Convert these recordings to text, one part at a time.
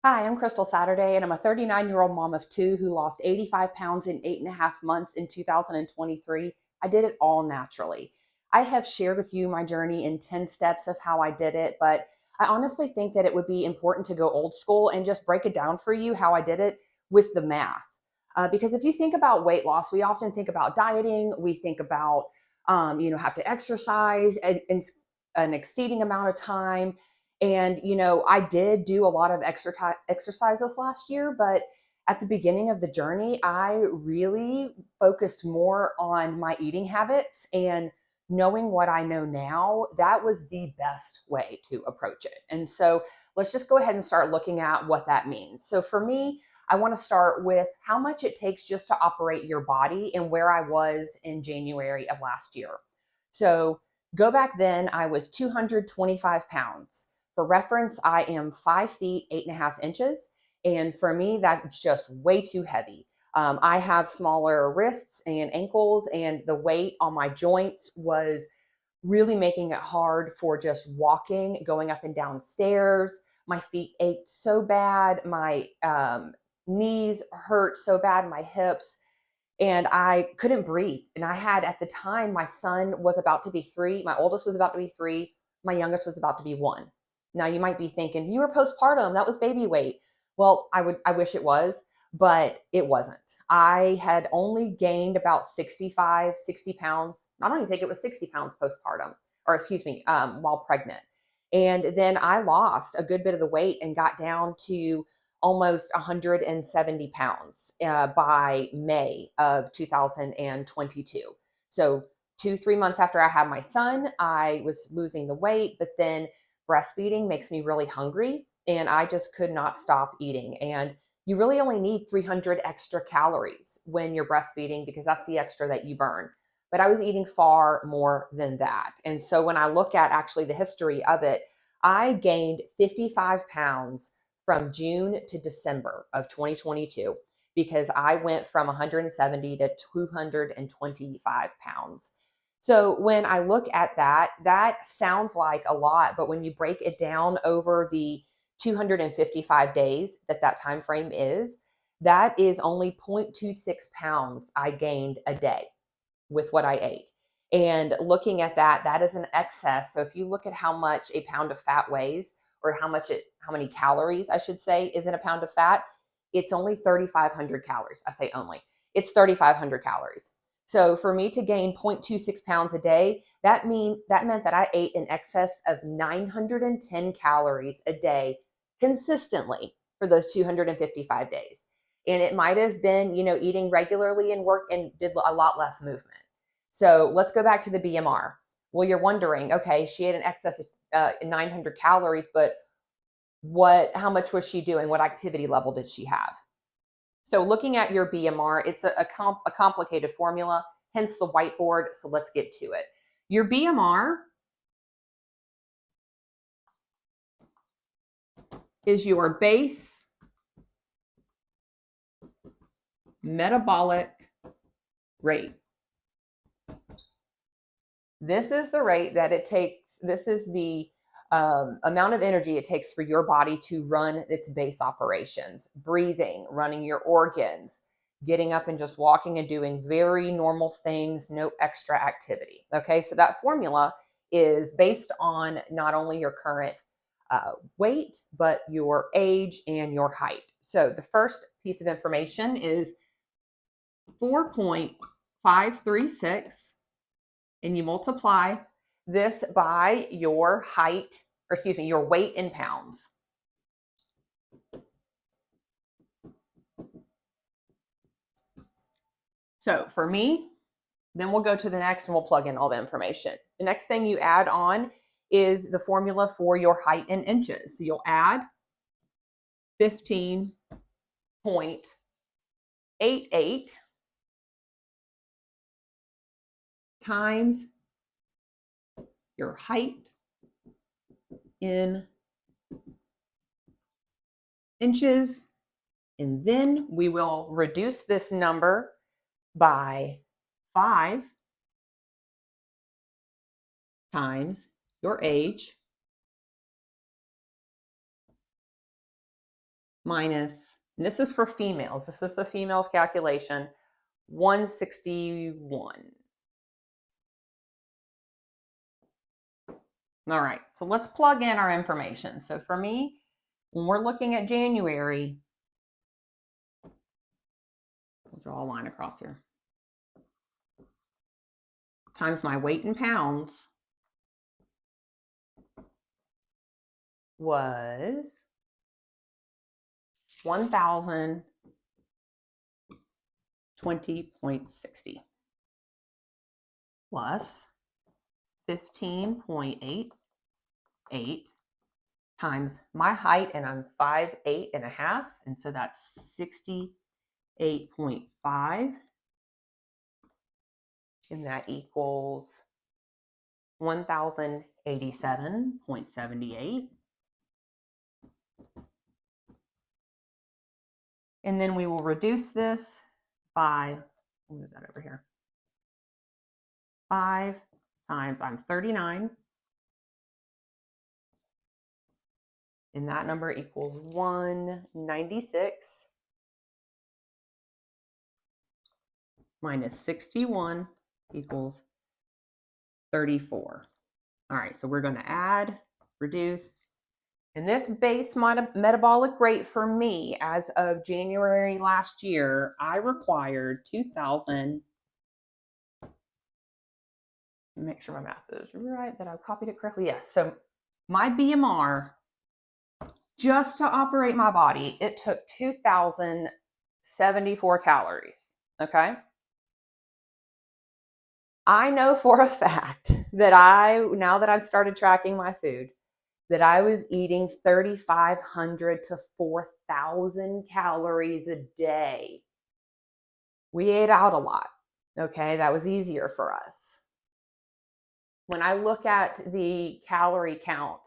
Hi, I'm Crystal Saturday, and I'm a 39-year-old mom of two who lost 85 pounds in 8.5 months in 2023. I did it all naturally. I have shared with you my journey in 10 steps of how I did it, but I honestly think that it would be important to go old school and just break it down for you how I did it with the math. Because if you think about weight loss, we often think about dieting, we think about, have to exercise in an exceeding amount of time. And, I did do a lot of exercises last year, but at the beginning of the journey, I really focused more on my eating habits and knowing what I know now. That was the best way to approach it. And so let's just go ahead and start looking at what that means. So for me, I want to start with how much it takes just to operate your body and where I was in January of last year. So go back then, I was 225 pounds. For reference, I am 5 feet 8.5 inches. And for me, that's just way too heavy. I have smaller wrists and ankles, and the weight on my joints was really making it hard for just walking, going up and down stairs. My feet ached so bad. My knees hurt so bad, my hips, and I couldn't breathe. And I had at the time, my son was about to be 3, my oldest was about to be 3, my youngest was about to be 1. Now you might be thinking, you were postpartum, that was baby weight. Well, I wish it was, but it wasn't. I had only gained about 65, 60 pounds. I don't even think it was 60 pounds postpartum, or excuse me, while pregnant. And then I lost a good bit of the weight and got down to almost 170 pounds by May of 2022. So, 3 months after I had my son, I was losing the weight, but then breastfeeding makes me really hungry and I just could not stop eating. And you really only need 300 extra calories when you're breastfeeding because that's the extra that you burn. But I was eating far more than that. And so when I look at actually the history of it, I gained 55 pounds from June to December of 2022 because I went from 170 to 225 pounds. So when I look at that, that sounds like a lot, but when you break it down over the 255 days that time frame is, that is only 0.26 pounds I gained a day with what I ate. And looking at that, that is an excess. So if you look at how much a pound of fat weighs, or how many calories I should say is in a pound of fat, it's only 3,500 calories. I say only. It's 3,500 calories. So for me to gain 0.26 pounds a day, that meant that I ate in excess of 910 calories a day consistently for those 255 days. And it might have been, eating regularly and work and did a lot less movement. So let's go back to the BMR. Well, you're wondering, okay, she had an excess of 900 calories, but how much was she doing? What activity level did she have? So looking at your BMR, it's a complicated formula, hence the whiteboard. So let's get to it. Your BMR is your base metabolic rate. This is the rate that it takes. This is the amount of energy it takes for your body to run its base operations, breathing, running your organs, getting up and just walking and doing very normal things, no extra activity. Okay, so that formula is based on not only your current weight, but your age and your height. So the first piece of information is 4.536, and you multiply this by your height, or excuse me, your weight in pounds. So for me, then we'll go to the next and we'll plug in all the information. The next thing you add on is the formula for your height in inches. So you'll add 15.88 times your height in inches. And then we will reduce this number by 5 times your age minus, and this is for females, this is the females calculation, 161. All right, so let's plug in our information. So for me, when we're looking at January, we'll draw a line across here, times my weight in pounds was 1,020.60 plus 15.88 times my height, and I'm 5'8.5", and so that's 68.5, and that equals 1,087.78. And then we will reduce this by, we'll move that over here, 5 times, I'm 39, and that number equals 196 minus 61 equals 34. All right, so we're going to add, reduce, and this base metabolic rate for me as of January last year, I required 2,000. Make sure my math is right, that I copied it correctly. Yes, so my BMR, just to operate my body, it took 2,074 calories, okay? I know for a fact that now that I've started tracking my food, that I was eating 3,500 to 4,000 calories a day. We ate out a lot, okay? That was easier for us. When I look at the calorie count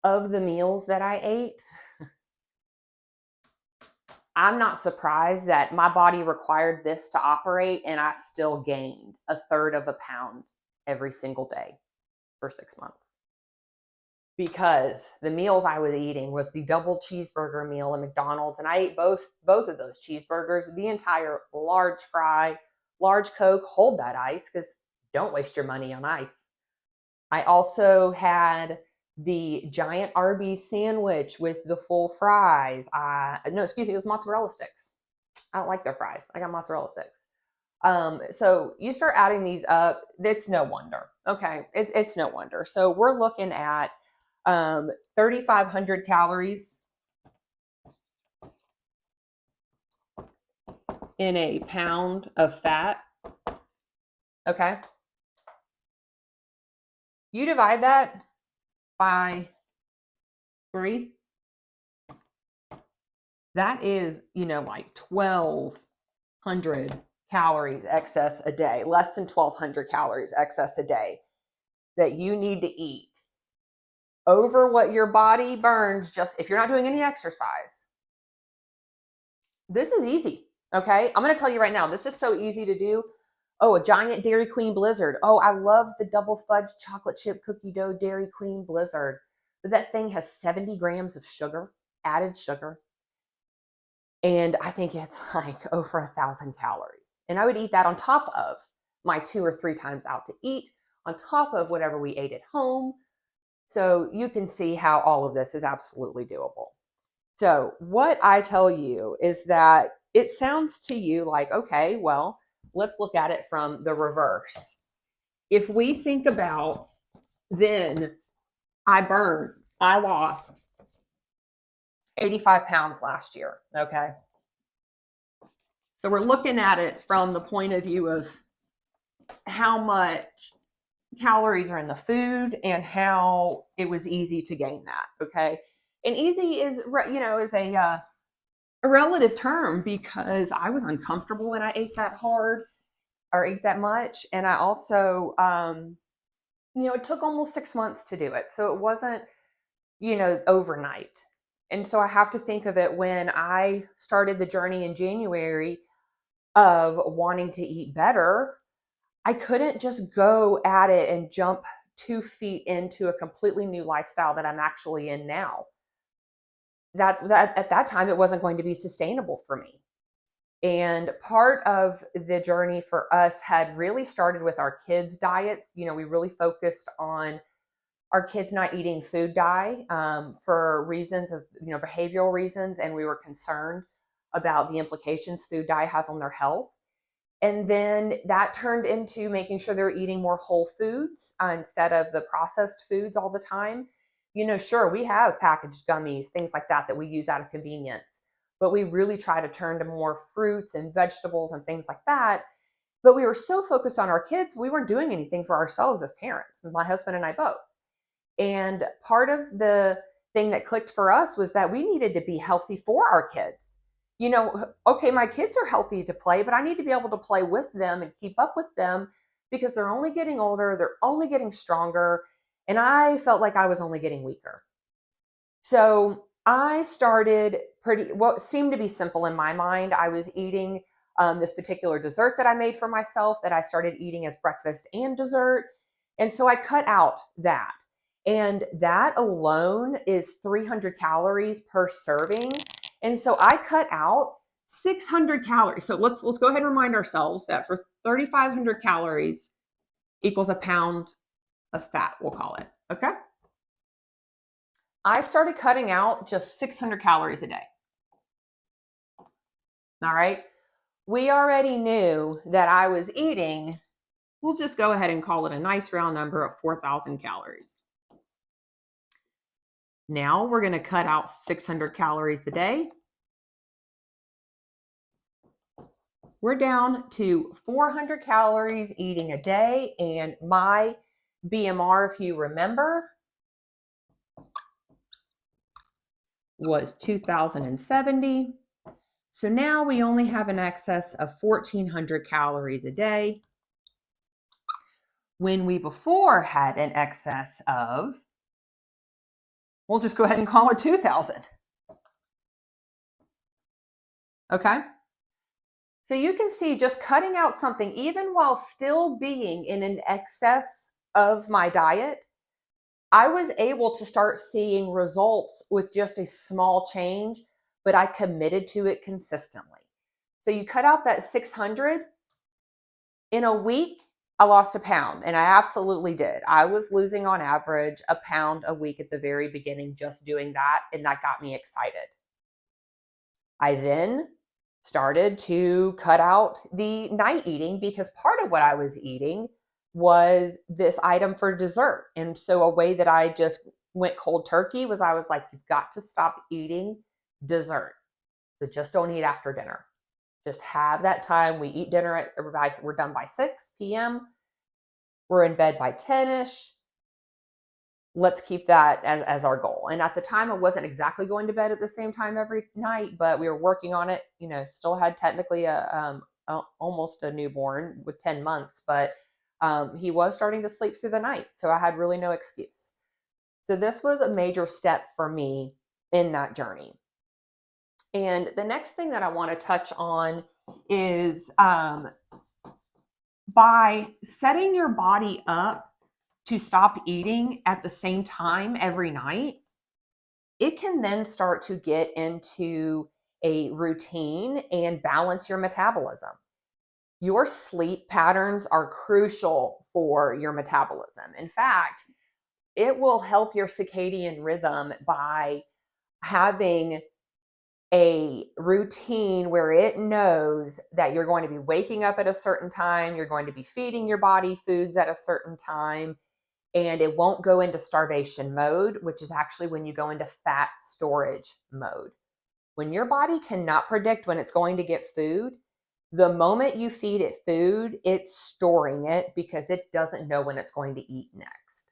of the meals that I ate, I'm not surprised that my body required this to operate, and I still gained 1/3 of a pound every single day for 6 months. Because the meals I was eating was the double cheeseburger meal at McDonald's, and I ate both of those cheeseburgers, the entire large fry, large Coke, hold that ice, because don't waste your money on ice. I also had the giant Arby's sandwich with the full fries. No, excuse me, it was mozzarella sticks. I don't like their fries. I got mozzarella sticks. So you start adding these up, it's no wonder. Okay, it's no wonder. So we're looking at 3,500 calories in a pound of fat. Okay. You divide that by 3. That is, like 1,200 calories excess a day, less than 1,200 calories excess a day that you need to eat over what your body burns just if you're not doing any exercise. This is easy, okay? I'm going to tell you right now, this is so easy to do. Oh, a giant Dairy Queen Blizzard. Oh, I love the double fudge chocolate chip cookie dough Dairy Queen Blizzard. But that thing has 70 grams of sugar, added sugar. And I think it's like over 1,000 calories. And I would eat that on top of my 2 or 3 times out to eat, on top of whatever we ate at home. So you can see how all of this is absolutely doable. So what I tell you is that it sounds to you like, okay, well, let's look at it from the reverse. If we think about then I lost 85 pounds last year, okay? So we're looking at it from the point of view of how much calories are in the food and how it was easy to gain that, okay? And easy is, is a relative term, because I was uncomfortable when I ate that hard or ate that much. And I also, it took almost 6 months to do it. So it wasn't, overnight. And so I have to think of it when I started the journey in January of wanting to eat better. I couldn't just go at it and jump 2 feet into a completely new lifestyle that I'm actually in now. that at that time it wasn't going to be sustainable for me. And part of the journey for us had really started with our kids' diets. We really focused on our kids not eating food dye for reasons of, behavioral reasons. And we were concerned about the implications food dye has on their health. And then that turned into making sure they're eating more whole foods instead of the processed foods all the time. Sure, we have packaged gummies, things like that we use out of convenience, but we really try to turn to more fruits and vegetables and things like that. But we were so focused on our kids, we weren't doing anything for ourselves as parents, my husband and I both. And part of the thing that clicked for us was that we needed to be healthy for our kids. Okay, my kids are healthy to play, but I need to be able to play with them and keep up with them because they're only getting older, they're only getting stronger, and I felt like I was only getting weaker. So I started what seemed to be simple in my mind. I was eating this particular dessert that I made for myself that I started eating as breakfast and dessert. And so I cut out that. And that alone is 300 calories per serving. And so I cut out 600 calories. So let's go ahead and remind ourselves that for 3,500 calories equals a pound of fat, we'll call it. Okay. I started cutting out just 600 calories a day. All right. We already knew that I was eating, we'll just go ahead and call it a nice round number of 4,000 calories. Now we're going to cut out 600 calories a day. We're down to 400 calories eating a day. And my BMR, if you remember, was 2,070. So now we only have an excess of 1,400 calories a day when we before had an excess of, we'll just go ahead and call it 2,000. Okay? So you can see just cutting out something, even while still being in an excess of my diet, I was able to start seeing results with just a small change, but I committed to it consistently. So you cut out that 600. In a week, I lost a pound, and I absolutely did. I was losing on average a pound a week at the very beginning just doing that, and that got me excited. I then started to cut out the night eating because part of what I was eating was this item for dessert. And so a way that I just went cold turkey was I was like, you've got to stop eating dessert. So just don't eat after dinner. Just have that time. We eat dinner at, we're done by 6 p.m. We're in bed by 10-ish. Let's keep that as our goal. And at the time, I wasn't exactly going to bed at the same time every night, but we were working on it. Still had technically almost a newborn with 10 months, but he was starting to sleep through the night. So I had really no excuse. So this was a major step for me in that journey. And the next thing that I want to touch on is by setting your body up to stop eating at the same time every night, it can then start to get into a routine and balance your metabolism. Your sleep patterns are crucial for your metabolism. In fact, it will help your circadian rhythm by having a routine where it knows that you're going to be waking up at a certain time, you're going to be feeding your body foods at a certain time, and it won't go into starvation mode, which is actually when you go into fat storage mode. When your body cannot predict when it's going to get food, the moment you feed it food, it's storing it because it doesn't know when it's going to eat next.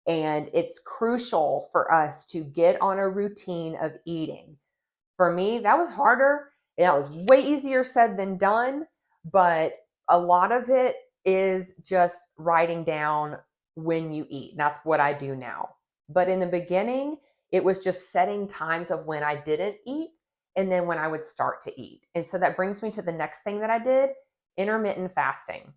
And it's crucial for us to get on a routine of eating. For me, that was harder. That was way easier said than done, but a lot of it is just writing down when you eat. That's what I do now. But in the beginning, it was just setting times of when I didn't eat and then when I would start to eat. And so that brings me to the next thing that I did, intermittent fasting.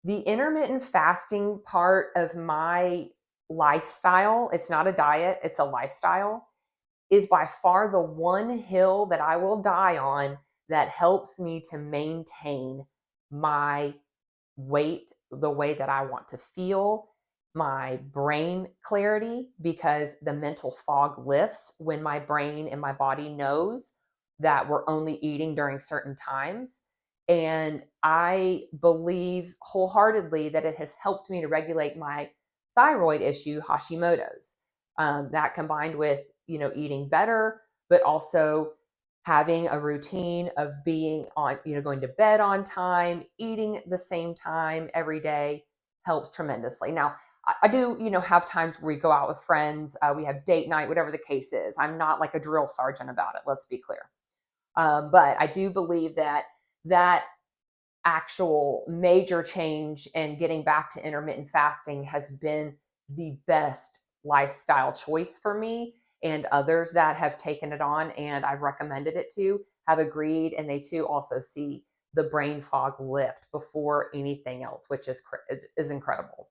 The intermittent fasting part of my lifestyle, it's not a diet, it's a lifestyle, is by far the one hill that I will die on that helps me to maintain my weight the way that I want to feel, my brain clarity, because the mental fog lifts when my brain and my body knows that we're only eating during certain times. And I believe wholeheartedly that it has helped me to regulate my thyroid issue, Hashimoto's. That combined with, eating better, but also having a routine of being on, going to bed on time, eating the same time every day helps tremendously. Now, I do, have times where we go out with friends, we have date night, whatever the case is. I'm not like a drill sergeant about it. Let's be clear. But I do believe that actual major change in getting back to intermittent fasting has been the best lifestyle choice for me, and others that have taken it on and I've recommended it to have agreed, and they too also see the brain fog lift before anything else, which is incredible.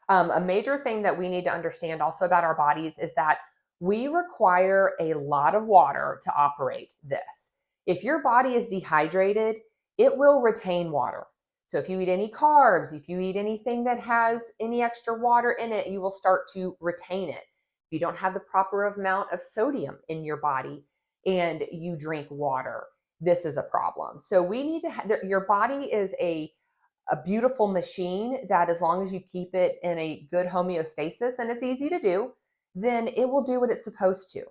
A major thing that we need to understand also about our bodies is that we require a lot of water to operate this. If your body is dehydrated, it will retain water. So if you eat any carbs, if you eat anything that has any extra water in it, you will start to retain it. If you don't have the proper amount of sodium in your body and you drink water, this is a problem. So we need to have, your body is a beautiful machine that, as long as you keep it in a good homeostasis, and it's easy to do, then it will do what it's supposed to.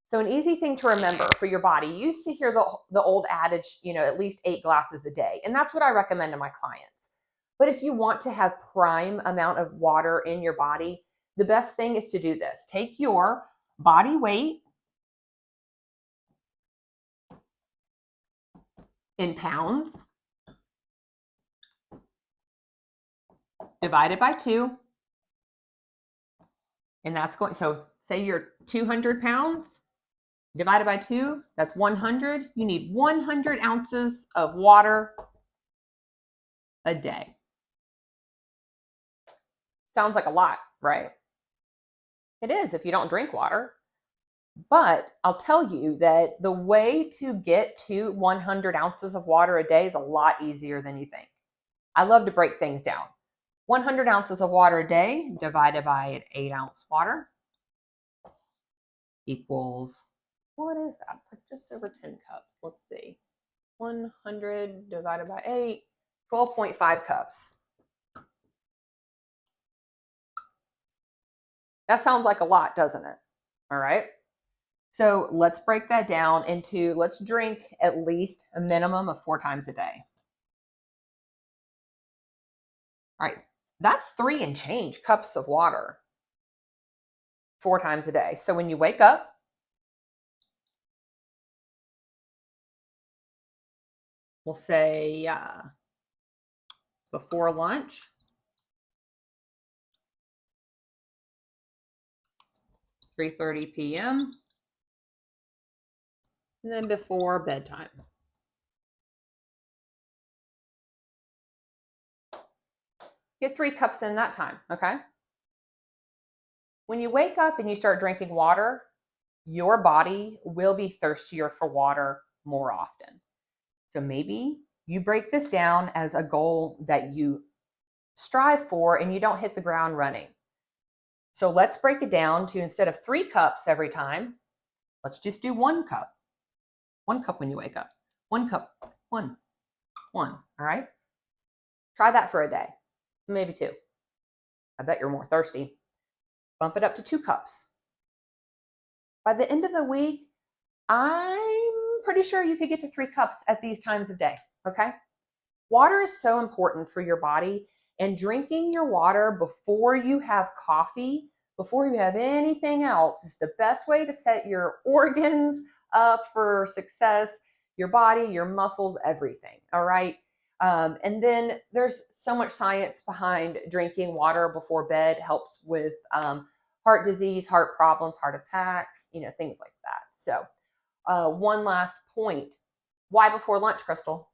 So an easy thing to remember for your body, you used to hear the old adage, at least 8 glasses a day. And that's what I recommend to my clients. But if you want to have prime amount of water in your body, the best thing is to do this. Take your body weight in pounds, divide it by 2. And that's going, so say you're 200 pounds, divided by 2, that's 100. You need 100 ounces of water a day. Sounds like a lot, right? It is if you don't drink water. But I'll tell you that the way to get to 100 ounces of water a day is a lot easier than you think. I love to break things down. 100 ounces of water a day divided by an 8-ounce water equals, what is that? It's like just over 10 cups. Let's see. 100 divided by 8, 12.5 cups. That sounds like a lot, doesn't it? All right. So let's break that down into, let's drink at least a minimum of 4 times a day. All right. That's 3 and change cups of water 4 times a day. So when you wake up, we'll say before lunch, 3:30 p.m., and then before bedtime. Get 3 cups in that time, okay? When you wake up and you start drinking water, your body will be thirstier for water more often. So maybe you break this down as a goal that you strive for and you don't hit the ground running. So let's break it down to, instead of 3 cups every time, let's just do 1 cup. 1 cup when you wake up. 1 cup. 1. All right? Try that for a day. Maybe 2. I bet you're more thirsty. Bump it up to 2 cups. By the end of the week, I'm pretty sure you could get to 3 cups at these times of day, okay? Water is so important for your body, and drinking your water before you have coffee, before you have anything else, is the best way to set your organs up for success, your body, your muscles, everything, all right? And then there's so much science behind drinking water before bed. Helps with heart disease, heart problems, heart attacks, things like that. So one last point. Why before lunch, Crystal?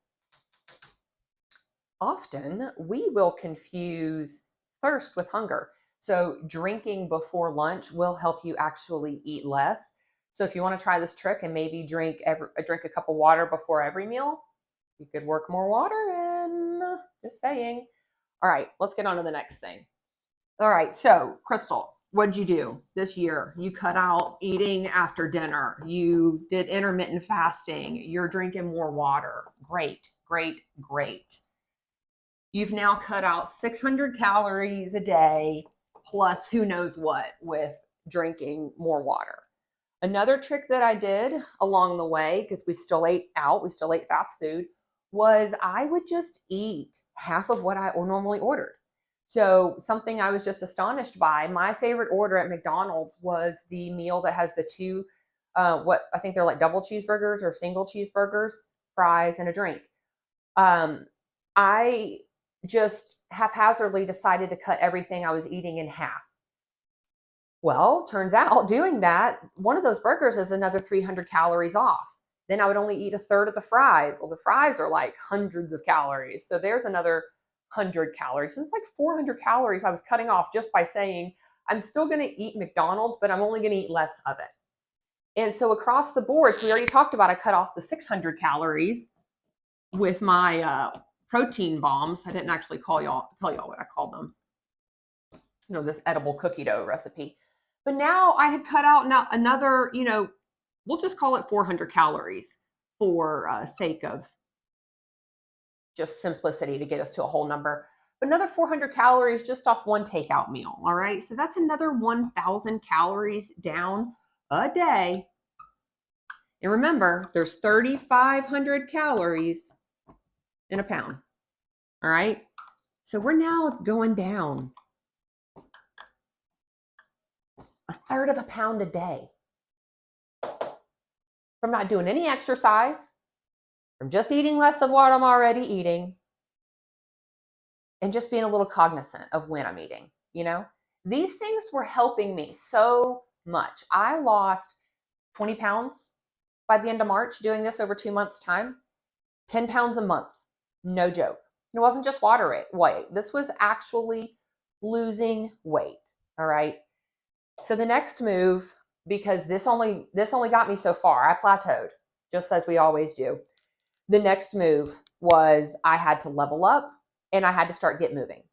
Often we will confuse thirst with hunger. So drinking before lunch will help you actually eat less. So if you want to try this trick and maybe drink a cup of water before every meal, you could work more water in. Just saying. All right, let's get on to the next thing. All right, so Crystal, what'd you do this year? You cut out eating after dinner. You did intermittent fasting. You're drinking more water. Great, great, great. You've now cut out 600 calories a day, plus who knows what with drinking more water. Another trick that I did along the way, because we still ate out, we still ate fast food, was I would just eat half of what I normally ordered. So something I was just astonished by, my favorite order at McDonald's was the meal that has the two, what I think they're like double cheeseburgers or single cheeseburgers, fries, and a drink. I just haphazardly decided to cut everything I was eating in half. Well, turns out doing that, one of those burgers is another 300 calories off. Then I would only eat a third of the fries. Well, the fries are like hundreds of calories. So there's another 100 calories. So it's like 400 calories I was cutting off just by saying, I'm still going to eat McDonald's, but I'm only going to eat less of it. And so across the board, so we already talked about I cut off the 600 calories with my protein bombs. I didn't actually tell y'all what I called them. This edible cookie dough recipe. But now I had cut out another, we'll just call it 400 calories for sake of just simplicity to get us to a whole number. But another 400 calories just off one takeout meal, all right? So that's another 1,000 calories down a day. And remember, there's 3,500 calories in a pound, all right? So we're now going down a third of a pound a day from not doing any exercise, from just eating less of what I'm already eating, and just being a little cognizant of when I'm eating. These things were helping me so much. I lost 20 pounds by the end of March doing this over 2 months' time, 10 pounds a month, no joke. It wasn't just weight. This was actually losing weight, all right? So the next move, because this only got me so far, I plateaued, just as we always do. The next move was I had to level up and I had to start get moving.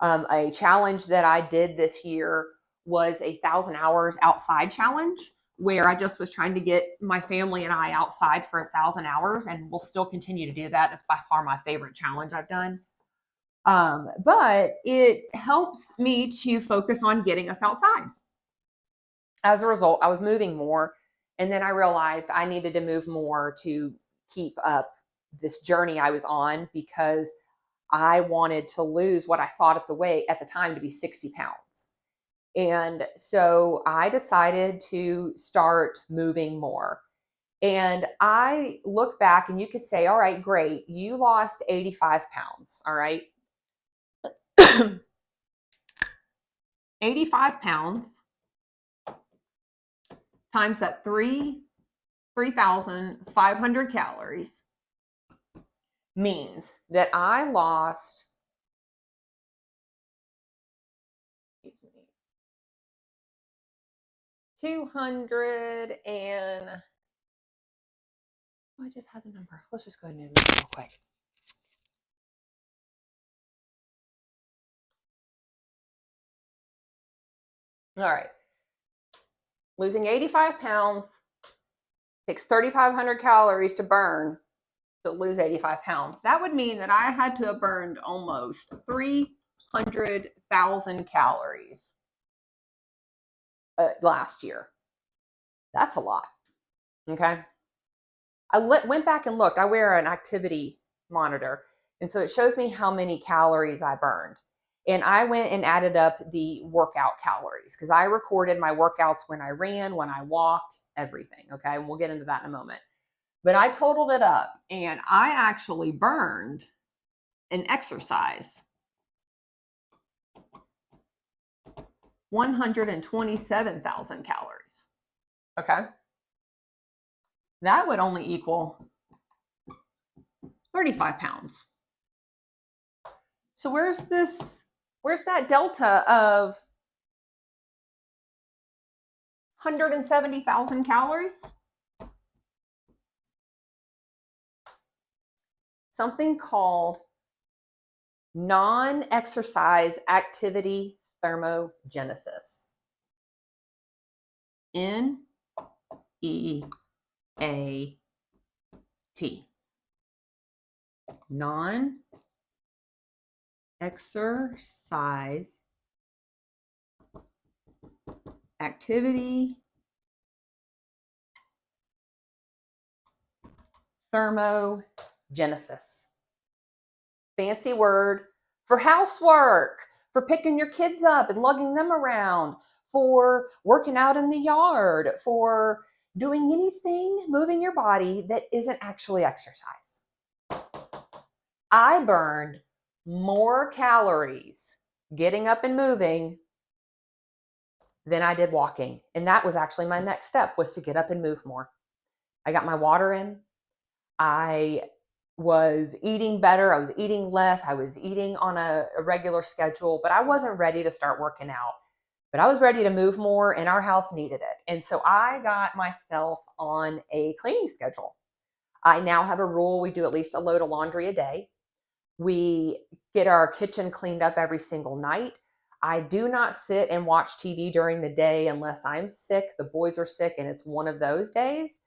A challenge that I did this year was a 1,000 hours outside challenge, where I just was trying to get my family and I outside for 1,000 hours, and we'll still continue to do that. That's by far my favorite challenge I've done. But it helps me to focus on getting us outside. As a result, I was moving more, and then I realized I needed to move more to keep up this journey I was on, because I wanted to lose what I thought at the time to be 60 pounds. And so I decided to start moving more. And I look back and you could say, all right, great. You lost 85 pounds. All right. 85 pounds times that 3,500 calories means that I lost 200 and I just had the number. Let's just go ahead and do it real quick. All right. Losing 85 pounds takes 3,500 calories to burn to lose 85 pounds. That would mean that I had to have burned almost 300,000 calories last year. That's a lot. Okay. I went back and looked. I wear an activity monitor, and so it shows me how many calories I burned. And I went and added up the workout calories, because I recorded my workouts when I ran, when I walked, everything. Okay. And we'll get into that in a moment. But I totaled it up, and I actually burned in exercise 127,000 calories. Okay. That would only equal 35 pounds. So where's that delta of 170,000 calories. Something called non-exercise activity thermogenesis. NEAT. Non-exercise activity thermogenesis. Fancy word for housework, for picking your kids up and lugging them around, for working out in the yard, for doing anything, moving your body that isn't actually exercise. I burned more calories getting up and moving than I did walking. And that was actually my next step, was to get up and move more. I got my water in. I was eating better. I was eating less. I was eating on a regular schedule, but I wasn't ready to start working out. But I was ready to move more, and our house needed it. And so I got myself on a cleaning schedule. I now have a rule. We do at least a load of laundry a day. We get our kitchen cleaned up every single night. I do not sit and watch TV during the day unless I'm sick, the boys are sick, and it's one of those days,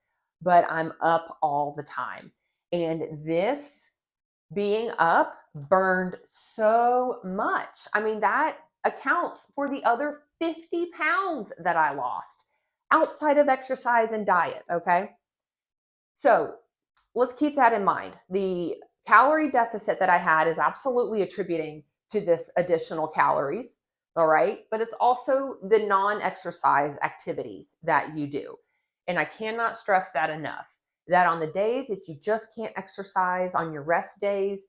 but I'm up all the time. And this being up burned so much. I mean, that accounts for the other 50 pounds that I lost outside of exercise and diet, okay? So let's keep that in mind. The calorie deficit that I had is absolutely attributing to this additional calories, all right? But it's also the non-exercise activities that you do. And I cannot stress that enough, that on the days that you just can't exercise, on your rest days,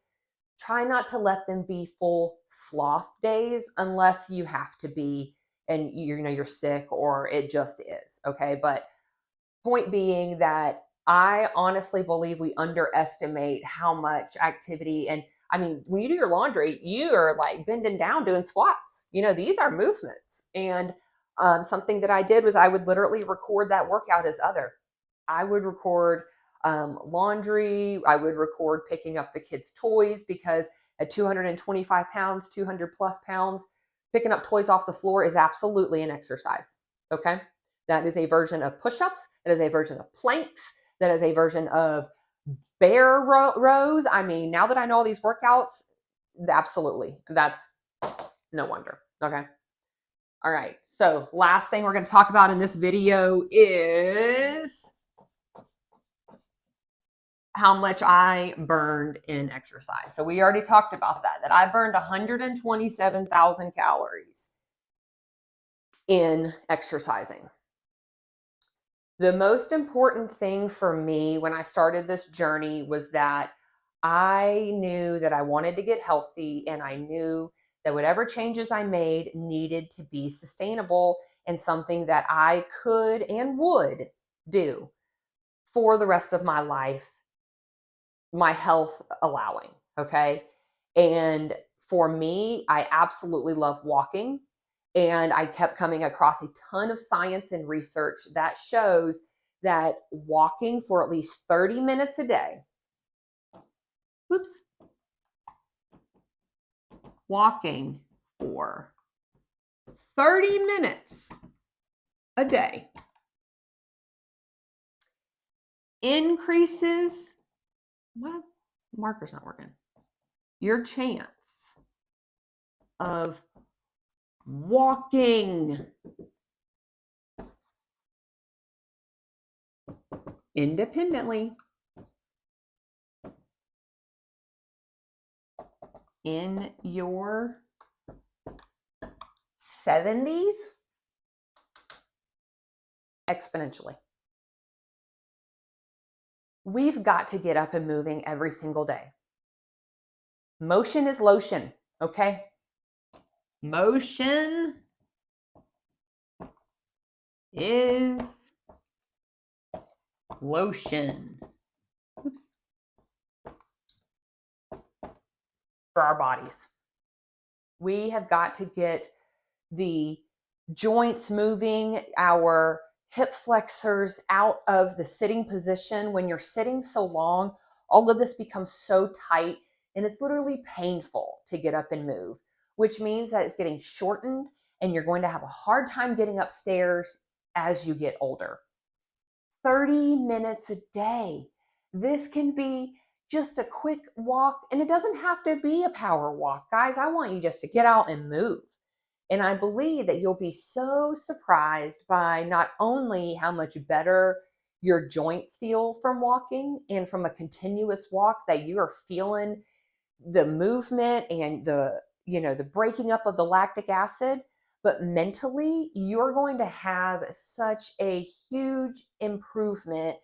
try not to let them be full sloth days unless you have to be and you're sick or it just is, okay? But point being that I honestly believe we underestimate how much activity, and I mean, when you do your laundry, you are like bending down doing squats. These are movements. And something that I did was I would literally record that workout as other. I would record laundry. I would record picking up the kids' toys, because at 225 pounds, 200 plus pounds, picking up toys off the floor is absolutely an exercise. Okay. That is a version of push-ups. That is a version of planks. That is a version of bear rows. I mean, now that I know all these workouts, absolutely. That's no wonder. Okay. All right. So last thing we're going to talk about in this video is how much I burned in exercise. So we already talked about that I burned 127,000 calories in exercising. The most important thing for me when I started this journey was that I knew that I wanted to get healthy, and I knew that whatever changes I made needed to be sustainable and something that I could and would do for the rest of my life, my health allowing, okay? And for me, I absolutely love walking. And I kept coming across a ton of science and research that shows that walking for at least 30 minutes a day, walking for 30 minutes a day increases, what? Marker's not working. Your chance of walking independently in your 70s exponentially. We've got to get up and moving every single day. Motion is lotion, okay? Motion is lotion. For our bodies. We have got to get the joints moving, our hip flexors out of the sitting position. When you're sitting so long, all of this becomes so tight and it's literally painful to get up and move, which means that it's getting shortened and you're going to have a hard time getting upstairs as you get older. 30 minutes a day. This can be just a quick walk, and it doesn't have to be a power walk. Guys, I want you just to get out and move. And I believe that you'll be so surprised by not only how much better your joints feel from walking and from a continuous walk, that you are feeling the movement and the breaking up of the lactic acid, but mentally you're going to have such a huge improvement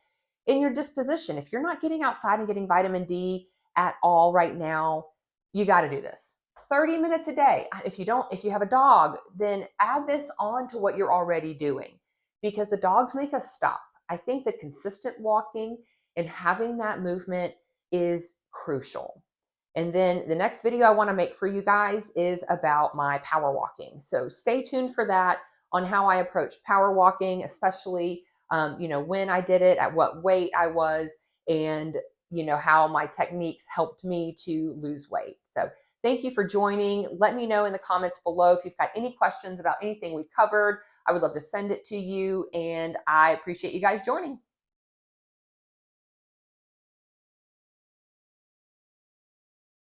in your disposition. If you're not getting outside and getting vitamin D at all right now, you got to do this. 30 minutes a day. If you have a dog, then add this on to what you're already doing, because the dogs make us stop. I think the consistent walking and having that movement is crucial. And then the next video I want to make for you guys is about my power walking. So stay tuned for that, on how I approached power walking, especially when I did it, at what weight I was, and how my techniques helped me to lose weight. So thank you for joining. Let me know in the comments below if you've got any questions about anything we've covered. I would love to send it to you, and I appreciate you guys joining.